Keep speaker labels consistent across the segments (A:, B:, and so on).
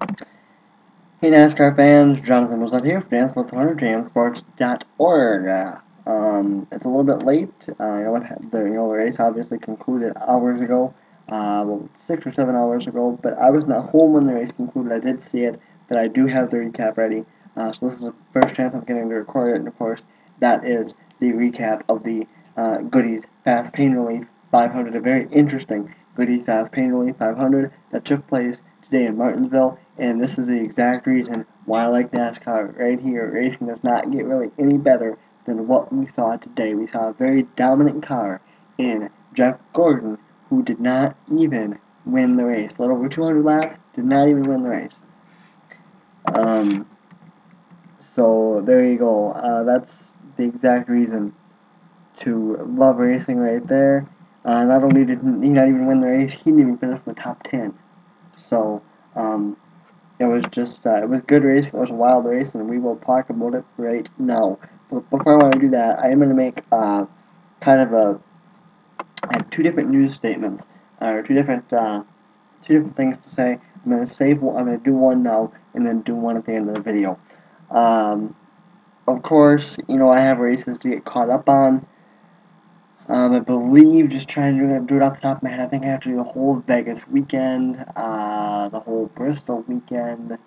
A: Hey NASCAR fans, Jonathan was here for DanceWith100JamSports.org. It's a little bit late. The race obviously concluded hours ago, 6 or 7 hours ago. But I was not home when the race concluded. I did see it, but I do have the recap ready. So this is the first chance I'm getting to record it, and of course that is the recap of the Goody's Fast Pain Relief 500. A very interesting Goody's Fast Pain Relief 500 that took place today in Martinsville, and this is the exact reason why I like NASCAR. Right here, racing does not get really any better than what we saw today. We saw a very dominant car in Jeff Gordon, who did not even win the race. A little over 200 laps, did not even win the race. So there you go. That's the exact reason to love racing right there. Not only did he not even win the race, he didn't even finish in the top 10. So, it was just, it was good race, it was a wild race, and we will talk about it right now. But before I want to do that, I am going to make, kind of I have two different news statements, or two different things to say. I'm going to save one, I'm going to do one now, and then do one at the end of the video. Of course, I have races to get caught up on. I believe, just trying to do it off the top of my head, I think I have to do the whole Vegas weekend, the whole Bristol weekend,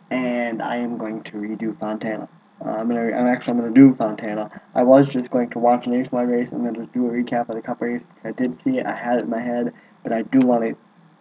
A: and I am going to redo Fontana. I'm gonna do Fontana. I was just going to watch a nationwide race and then just do a recap of the Cup race. I did see it, I had it in my head, but I do want to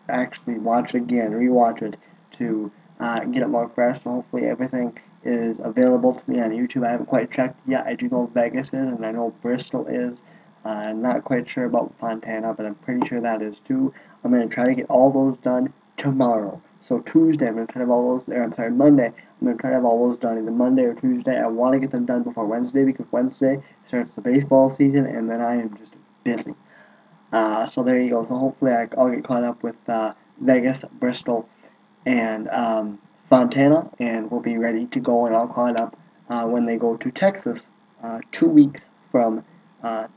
A: actually watch it again, rewatch it to get it more fresh. So hopefully everything is available to me on YouTube. I haven't quite checked yet. I do know Vegas is, and I know Bristol is. I'm not quite sure about Fontana, but I'm pretty sure that is too. I'm going to try to get all those done tomorrow. So Tuesday, I'm going to try to have all those, Monday, I'm going to try to have all those done either Monday or Tuesday. I want to get them done before Wednesday because Wednesday starts the baseball season, and then I am just busy. So there you go. So hopefully I'll get caught up with Vegas, Bristol, and Fontana, and we'll be ready to go and all caught up when they go to Texas 2 weeks from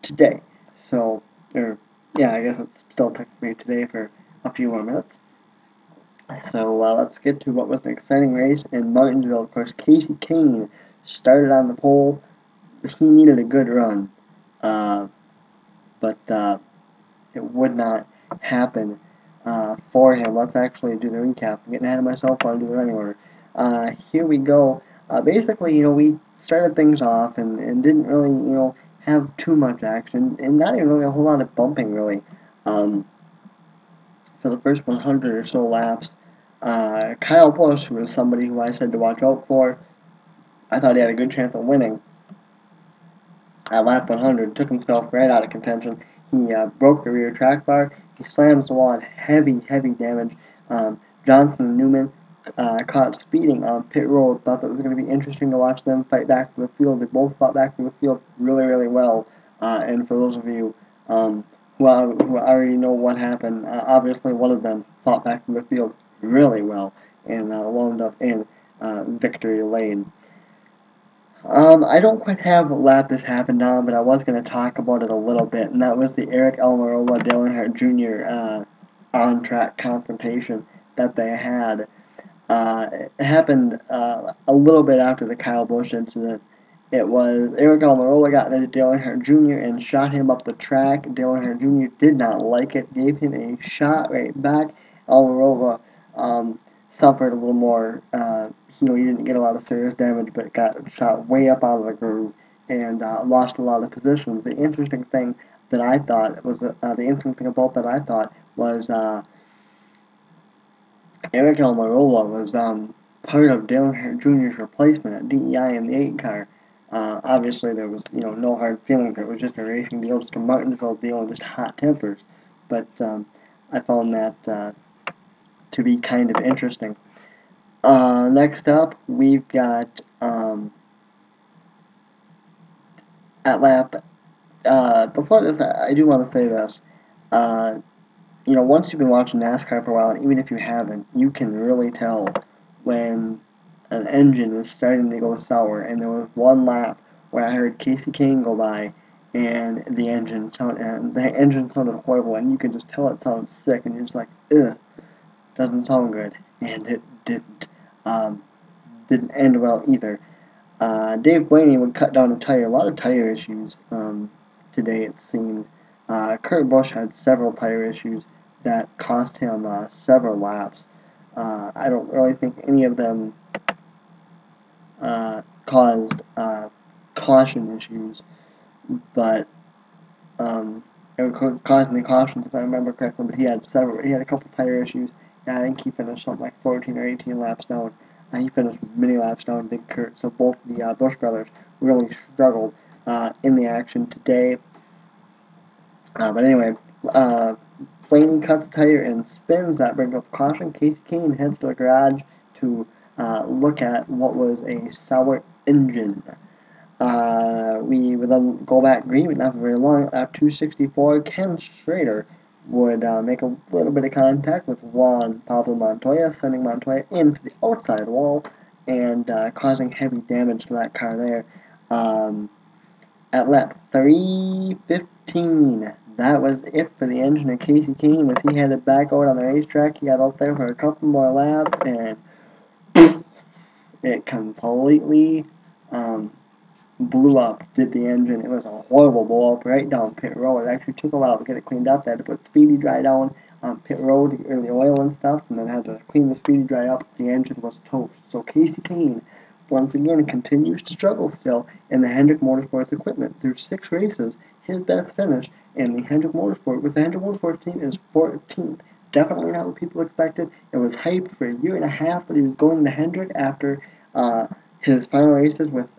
A: today. So, yeah, I guess it's still technically today for a few more minutes. So let's get to what was an exciting race in Martinsville. Of course, Casey Kane started on the pole. He needed a good run, but it would not happen for him. Let's actually do the recap. I'm getting ahead of myself. I'll do the running order. Here we go. Basically, we started things off and didn't really, have too much action, and not even really a whole lot of bumping, really. For the first 100 or so laps, Kyle Busch, who was somebody who I said to watch out for, I thought he had a good chance of winning. At lap 100, took himself right out of contention. He broke the rear track bar. He slams the wall at heavy damage. Johnson and Newman caught speeding on pit road. Thought that was going to be interesting to watch them fight back to the field. They both fought back to the field really well. And for those of you who already know what happened, obviously one of them fought back to the field really well and wound up in victory lane. I don't quite have a lap this happened on, but I was going to talk about it a little bit, and that was the Eric Almirola Dale Earnhardt Jr. On-track confrontation that they had. It happened a little bit after the Kyle Busch incident. It was Eric Almirola got into Dale Earnhardt Jr. and shot him up the track. Dale Earnhardt Jr. did not like it, gave him a shot right back. Almirola suffered a little more. He didn't get a lot of serious damage, but got shot way up out of the groove and lost a lot of positions. The interesting thing that I thought was Eric Almirola was part of Dale Earnhardt Jr.'s replacement at DEI in the 8 car. Obviously, there was no hard feelings. It was just a racing deal, just a Martinsville deal, and just hot tempers. But I found that to be kind of interesting. Next up, we've got at lap. Before this, I do want to say this. Once you've been watching NASCAR for a while, and even if you haven't, you can really tell when an engine is starting to go sour. And there was one lap where I heard Casey Kane go by, and the engine sounded horrible, and you could just tell it sounded sick, and you're just like, ugh, doesn't sound good. And it didn't end well either. Dave Blaney would cut down a lot of tire issues today, it seemed. Kurt Busch had several tire issues that cost him several laps. I don't really think any of them caused caution issues, but it would cause any cautions if I remember correctly. But he had several. He had a couple tire issues. Yeah, I think he finished something like 14 or 18 laps down. He finished many laps down, Big Kurt. So both the Busch brothers really struggled in the action today. But anyway, Blaney cuts the tire and spins. That brings up caution. Casey Kane heads to the garage to look at what was a sour engine. We would then go back green, but not for very long. At 264, Ken Schrader would make a little bit of contact with Juan Pablo Montoya, sending Montoya into the outside wall and causing heavy damage to that car there. At lap 3:15, that was it for the engine of Casey Kane as he headed back out on the racetrack. He got out there for a couple more laps and it completely blew up, did the engine. It was a horrible blow up right down pit road. It actually took a while to get it cleaned up. They had to put Speedy Dry down on pit road, the oil and stuff, and then had to clean the Speedy Dry up. The engine was toast. So Casey Kane, once again, continues to struggle still in the Hendrick Motorsports equipment. Through 6 races, his best finish in the Hendrick Motorsports team is 14th. Definitely not what people expected. It was hyped for a year and a half that he was going to Hendrick after his final races with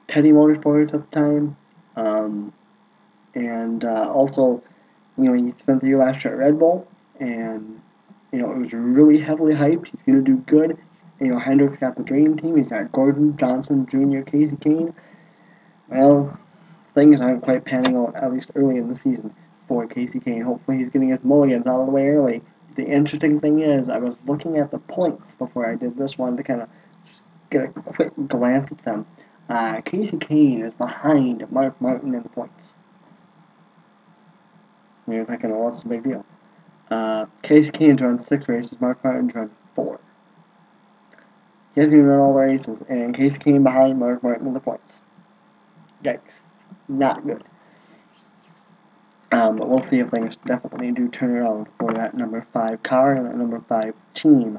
A: Teddy Motorsports at the time, and also, he spent the year last year at Red Bull, and it was really heavily hyped. He's going to do good. Hendrick's got the dream team. He's got Gordon, Johnson, Jr., Casey Kane. Well, things aren't quite panning out, at least early in the season, for Casey Kane. Hopefully he's getting his mulligans out of the way early. The interesting thing is, I was looking at the points before I did this one to kind of get a quick glance at them. Casey Kane is behind Mark Martin in the points. You're thinking, well, what's the big deal? Casey Kane's run 6 races, Mark Martin's run 4. He hasn't even run all the races, and Casey Kane behind Mark Martin in the points. Yikes. Not good. But we'll see if things definitely do turn around for that number 5 car and that number 5 team.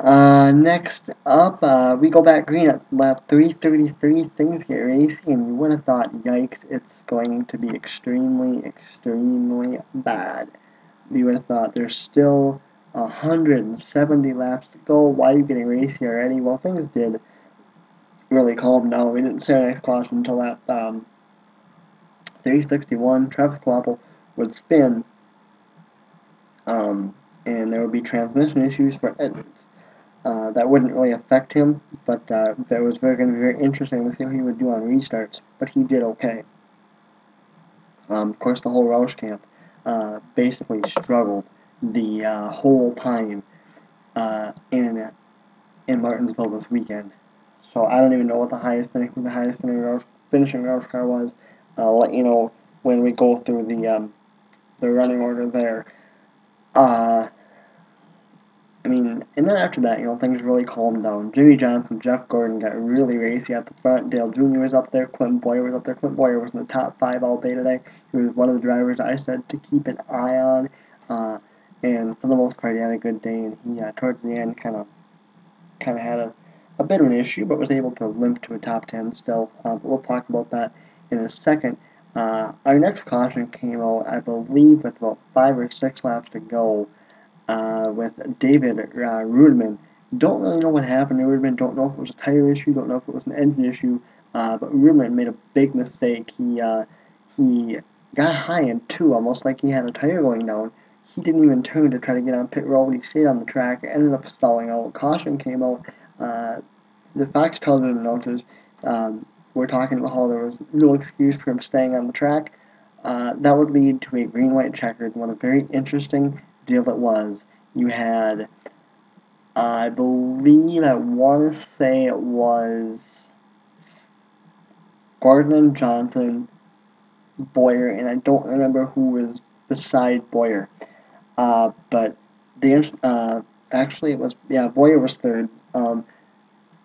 A: Next up, we go back green at lap 3:33. Things get racy, and you would have thought, yikes, it's going to be extremely, extremely bad. You would have thought there's still 170 laps to go. Why are you getting racy already? Well, things did really calm down. We didn't see our next caution until lap 361. Travis Kloppel would spin, and there would be transmission issues for Edmonds. That wouldn't really affect him, but that was going to be very interesting to see what he would do on restarts. But he did okay. Of course, the whole Roush camp basically struggled the whole time in Martinsville this weekend. So I don't even know what the highest finishing Roush car was. I'll let you know when we go through the running order there. And then after that, things really calmed down. Jimmy Johnson, Jeff Gordon got really racy at the front. Dale Jr. was up there. Clinton Boyer was up there. Clinton Boyer was in the top 5 all day today. He was one of the drivers I said to keep an eye on. And for the most part, he had a good day. And he, towards the end, kind of had a bit of an issue, but was able to limp to a top 10 still. But we'll talk about that in a second. Our next caution came out, I believe, with about 5 or 6 laps to go. With David Rudeman. Don't really know what happened to Rudeman. Don't know if it was a tire issue. Don't know if it was an engine issue. But Rudeman made a big mistake. He got high in 2, almost like he had a tire going down. He didn't even turn to try to get on pit road. He stayed on the track. Ended up stalling out. Caution came out. The Fox television announcers were talking about how there was no excuse for him staying on the track. That would lead to a green-white checkered. What a very interesting deal it was. You had, I believe, I want to say it was Gordon and Johnson, Boyer, and I don't remember who was beside Boyer. But Actually it was, yeah, Boyer was third.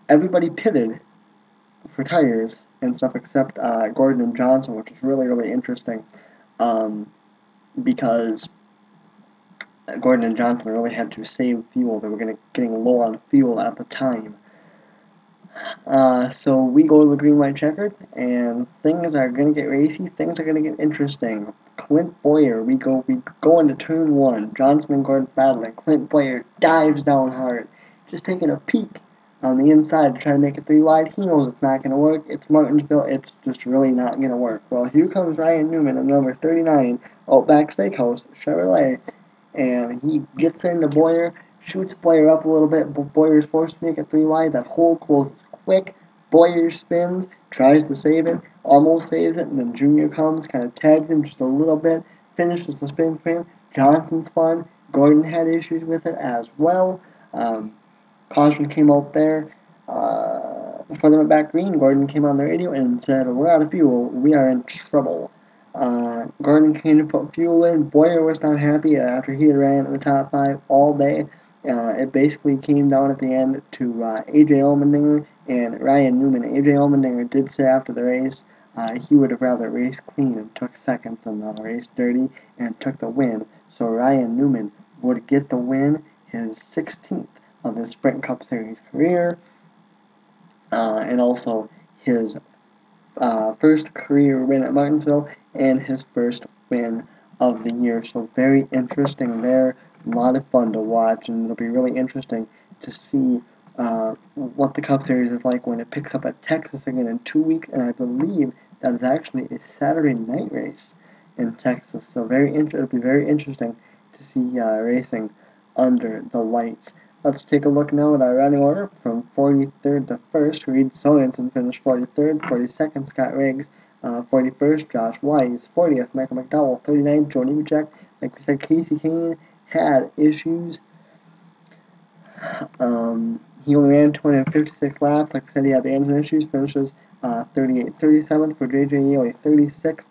A: Everybody pitted for tires and stuff except Gordon and Johnson, which is really, really interesting, because Gordon and Johnson really had to save fuel. They were getting low on fuel at the time. So we go to the green white checkered, and things are gonna get racy. Things are gonna get interesting. Clint Boyer, we go into turn one. Johnson and Gordon battling. Clint Boyer dives down hard, just taking a peek on the inside to try to make it 3 wide. He knows it's not gonna work. It's Martinsville. It's just really not gonna work. Well, here comes Ryan Newman at number 39, Outback Steakhouse Chevrolet, and he gets into Boyer, shoots Boyer up a little bit, but Boyer's forced to make it 3 wide. That hole closes quick. Boyer spins, tries to save it, almost saves it, and then Junior comes, kind of tags him just a little bit, finishes the spin for him. Johnson's fun. Gordon had issues with it as well. Caution came out there. Before they went back green, Gordon came on the radio and said, "We're out of fuel. We are in trouble." Gordon came to put fuel in. Boyer was not happy after he had ran in the top 5 all day. It basically came down at the end to A.J. Allmendinger and Ryan Newman. A.J. Allmendinger did say after the race he would have rather raced clean and took second than raced dirty and took the win. So Ryan Newman would get the win, his 16th of his Sprint Cup Series career, and also his first career win at Martinsville and his first win of the year. So very interesting there. A lot of fun to watch, and it'll be really interesting to see what the Cup Series is like when it picks up at Texas again in 2 weeks. And I believe that is actually a Saturday night race in Texas. So it'll be very interesting to see racing under the lights. Let's take a look now at our running order from 43rd to 1st. Reed Sorensen finished 43rd, 42nd Scott Riggs, 41st Josh Wise, 40th Michael McDowell, 39th Joe Nemechek. Like we said, Casey Kane had issues. He only ran 256 laps. Like we said, he had the engine issues. Finishes 37th for JJ Yeley, 36th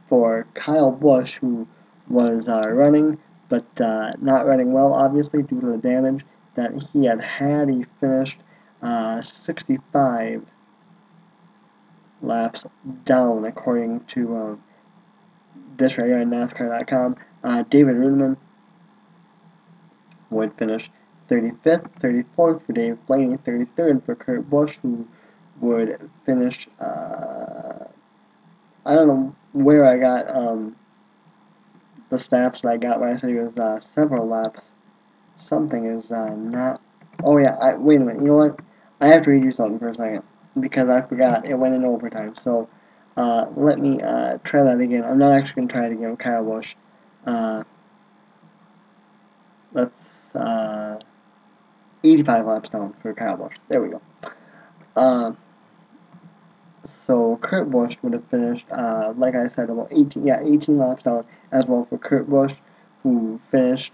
A: for Kyle Busch, who was running, but not running well, obviously, due to the damage that he had. He finished 65 laps down, according to this right here on NASCAR.com. David Ruderman would finish 35th, 34th for Dave Blaney, 33rd for Kurt Busch, who would finish, I don't know where I got the stats that I got when I said he was several laps. Something is not. Oh yeah, wait a minute. You know what? I have to read you something for a second because I forgot it went in overtime. So let me try that again. I'm not actually gonna try it again with Kyle Busch. Let's 85 laps down for Kyle Busch. There we go. So Kurt Busch would have finished, like I said, about 18 laps down as well for Kurt Busch, who finished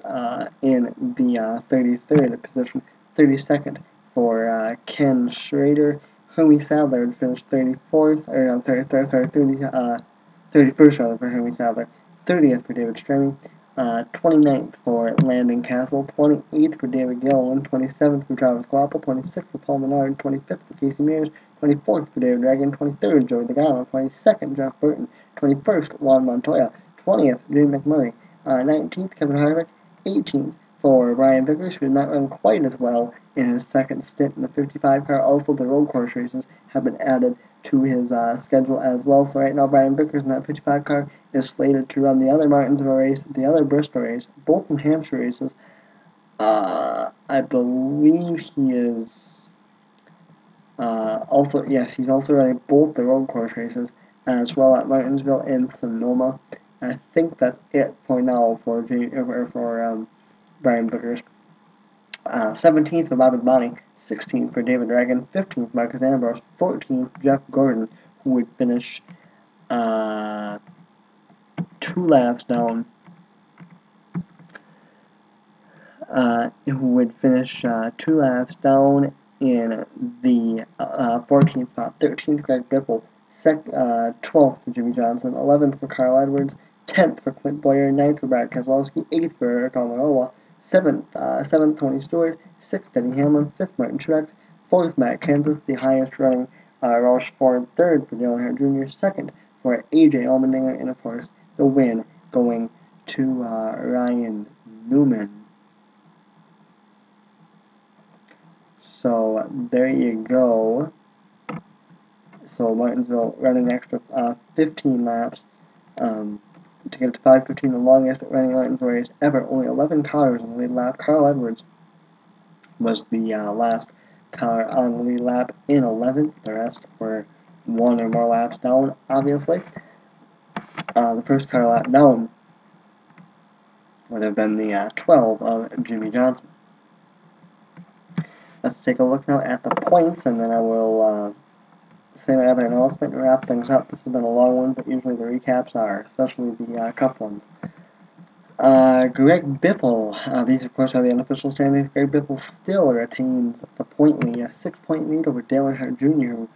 A: in the 33rd position. 32nd for Ken Schrader. Hermie Sadler would finish 34th, or I'm 31st rather for Hermie Sadler. 30th for David Stremme. 29th for Landon Castle, 28th for David Gilliland, 27th for Travis Guapo, 26th for Paul Menard, 25th for Casey Mears, 24th for David Dragon, 23rd Joey Logano, 22nd Jeff Burton, 21st Juan Montoya, 20th Jimmy McMurray, 19th Kevin Harvick, 18th for Brian Vickers, who did not run quite as well in his second stint in the 55 car. Also, the road course races have been added to his schedule as well. So right now, Brian Vickers in that 55 car is slated to run the other Martinsville race, the other Bristol race, both New Hampshire races. I believe he is he's also running both the road course races as well at Martinsville and Sonoma. I think that's it for now for Brian Vickers. 17th for Bobby Bonnie, 16th for David Dragon, 15th Marcus Ambrose, 14th Jeff Gordon, who would finish 2 laps down. Who would finish 2 laps down in the 14th spot. 13th Greg Biffle, 12th for Jimmy Johnson, 11th for Carl Edwards, 10th for Clint Boyer, 9th for Brad Keselowski, 8th for Eric Almirola, Seventh, Tony Stewart. Sixth, Denny Hamlin. Fifth, Martin Truex. Fourth, Matt Kenseth, the highest running Roush Ford. Third for Dale Earnhardt Jr. Second for AJ Allmendinger, and of course the win going to Ryan Newman. So there you go. So Martinsville running an extra 15 laps to get to 5:15, the longest running Martinsville race ever. Only 11 cars on the lead lap. Carl Edwards was the last car on the lead lap in 11th. The rest were one or more laps down, obviously. The first car lap down would have been the 12 of Jimmy Johnson. Let's take a look now at the points, and then I will say my other announcement and wrap things up. This has been a long one, but usually the recaps are, especially the Cup ones. Greg Biffle, these of course are the unofficial standings. Greg Biffle still retains the point lead, a 6-point lead over Dale Earnhardt Jr., who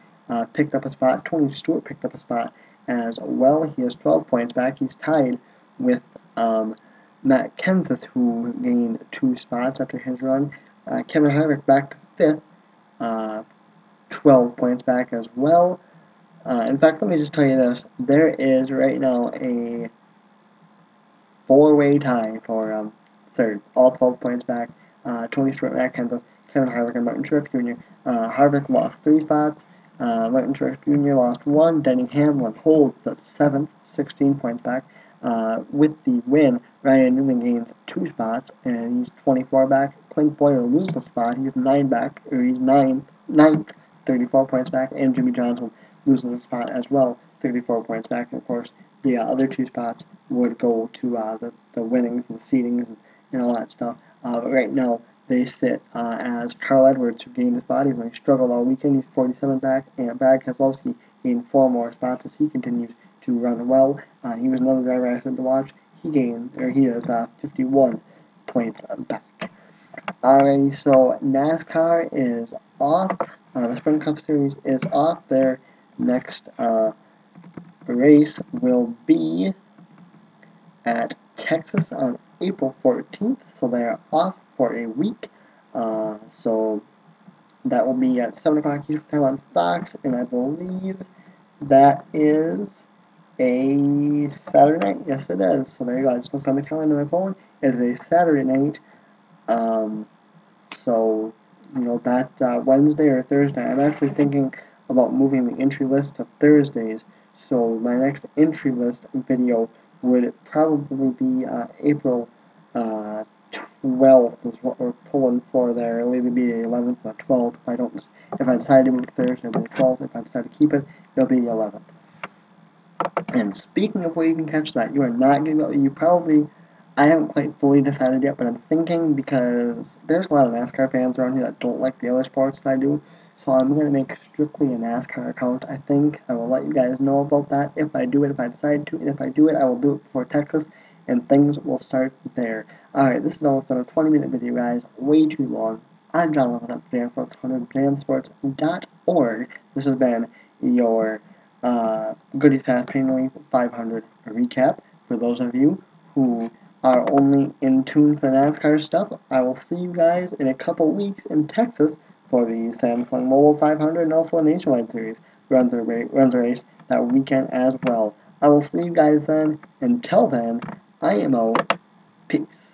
A: picked up a spot. Tony Stewart picked up a spot as well. He has 12 points back. He's tied with Matt Kenseth, who gained 2 spots after his run. Kevin Harvick back to 5th, 12 points back as well. In fact, let me just tell you this. There is right now a 4-way tie for third, all 12 points back. Tony Stewart, Matt Kenseth, Kevin Harvick, and Martin Truex Jr. Harvick lost 3 spots. Martin Truex Jr. lost 1. Denny Hamlin holds at 7th, 16 points back. With the win, Ryan Newman gains 2 spots, and he's 24 back. Clint Boyer loses a spot. He's 9 back, or he's 9th, 34 points back, and Jimmy Johnson loses a spot as well, 34 points back. And of course, the other 2 spots would go to the winnings and seedings and all that stuff. But right now, they sit as Carl Edwards, who gained a spot. He's really struggled all weekend. He's 47 back, and Brad Keselowski gained 4 more spots as he continues to run well. He was another driver I said to watch. He is 51 points back. Alrighty, so NASCAR is off. The Sprint Cup Series is off. Their next race will be at Texas on April 14th, so they are off for a week. So that will be at 7 o'clock Eastern Time on Fox, and I believe that is a Saturday night. Yes, it is. So there you go. I just looked on the calendar on my phone. It is a Saturday night. So, you know, that Wednesday or Thursday, I'm actually thinking about moving the entry list to Thursdays. So my next entry list video would probably be April 12th is what we're pulling for there. It'll either be the 11th or 12th. If I decide to move to Thursday, it'll be the 12th. If I decide to keep it, it'll be the 11th. And speaking of where you can catch that, you are not going to be able to, I haven't quite fully decided yet, but I'm thinking, because there's a lot of NASCAR fans around here that don't like the other sports that I do, so I'm going to make strictly a NASCAR account, I think. I will let you guys know about that if I do it, if I decide to, and if I do it, I will do it before Texas, and things will start there. Alright, this is almost been a 20-minute video, guys, way too long. I'm John Levin at FanSports.org. This has been your Goody's Fast Painting 500 recap. For those of you who are only in tune for NASCAR stuff, I will see you guys in a couple weeks in Texas for the Samsung Mobile 500 and also a Nationwide Series runs a race that weekend as well. I will see you guys then. Until then, I am out. Peace.